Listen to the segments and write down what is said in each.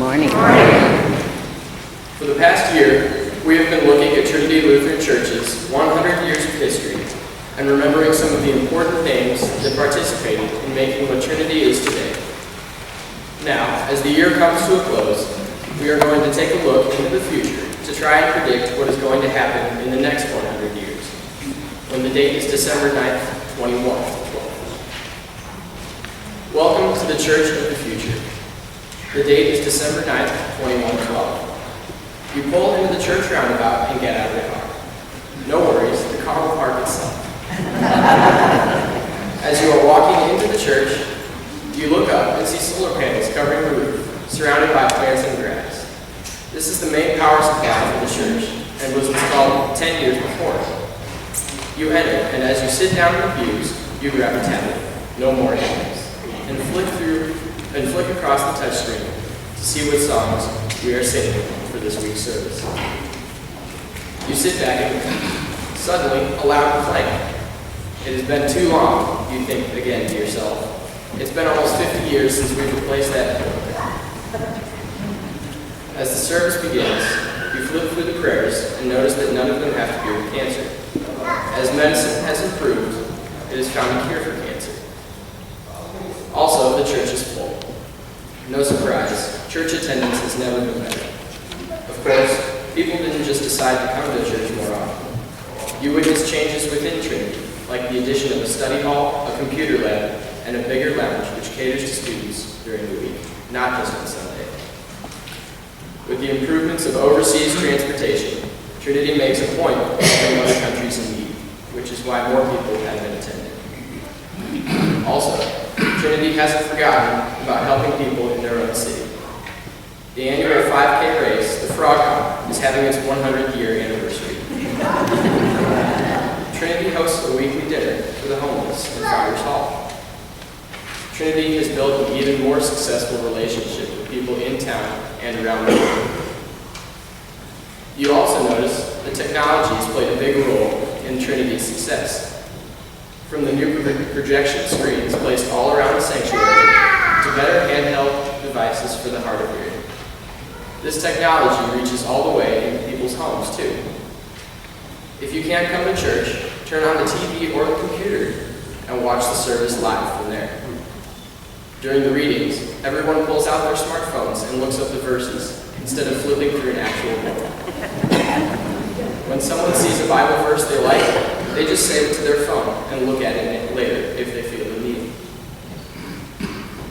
morning. For the past year, we have been looking at Trinity Lutheran Church's 100 years of history and remembering some of the important names that participated in making what Trinity is today. Now, as the year comes to a close, we are going to take a look into the future to try and predict what is going to happen in the next 100 years, when the date is December 9th, 2112. Welcome to the Church of the Future. The date is December 9th, 2112. You pull into the church roundabout and get out of the car. No worries, the car will park itself. As you are walking into the church, you look up and see solar panels covering the roof, surrounded by plants and grass. This is the main power supply for the church and was installed 10 years before. You enter, and as you sit down in the pews, you grab a tablet, no more hymns, and flick across the touchscreen to see what songs we are singing for this week's service. You sit back and suddenly a loud clank. It has been too long, you think again to yourself. It's been almost 50 years since we've replaced that pillar. As the service begins, you flip through the prayers and notice that none of them have to do with cancer. As medicine has improved, it has found a cure for cancer. Also, the church is full. No surprise, church attendance has never been better. Of course, people didn't just decide to come to church more often. You witness changes within Trinity, like the addition of a study hall, a computer lab, and a bigger lounge which caters to students during the week, not just on Sunday. With the improvements of overseas transportation, Trinity makes a point of helping other countries in need, which is why more people have been attending. Also, Trinity hasn't forgotten about helping people in their own city. The annual 5K race, the Frog Hop, is having its 100-year anniversary. Trinity hosts a weekly dinner for the homeless in Founders Hall. Trinity has built an even more successful relationship with people in town and around the world. You also notice that technology has played a big role in Trinity's success. From the new projection screens placed all around the sanctuary to better handheld devices for the hard of hearing. This technology reaches all the way into people's homes too. If you can't come to church, turn on the TV or the computer and watch the service live from there. During the readings, everyone pulls out their smartphones and looks up the verses instead of flipping through an actual book. When someone sees a Bible verse they like, they just save it to their phone and look at it later if they feel the need.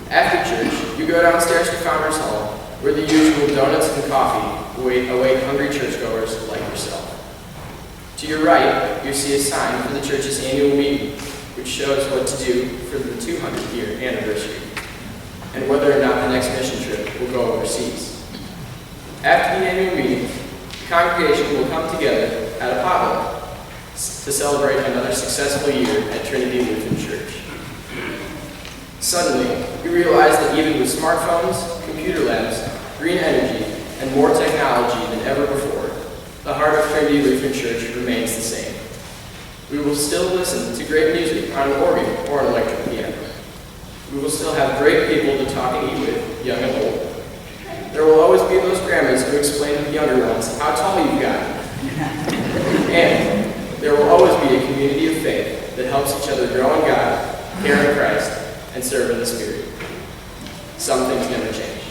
After church, you go downstairs to Founders Hall, where the usual donuts and coffee await hungry churchgoers like yourself. To your right, you see a sign for the church's annual meeting, which shows what to do for the 200-year anniversary, and whether or not the next mission trip will go overseas. After the annual meeting, the congregation will come together at a potluck to celebrate another successful year at Trinity Lutheran Church. Suddenly, you realize that even with smartphones, computer labs, green energy, and more technology than ever before, the heart of Trinity Lutheran Church remains the same. We will still listen to great music on an organ or an electric piano. We will still have great people to talk and eat with, young and old. There will always be those grandmas who explain to the younger ones how tall you've gotten. And there will always be a community of faith that helps each other grow in God, care in Christ, and serve in the Spirit. Some things never change.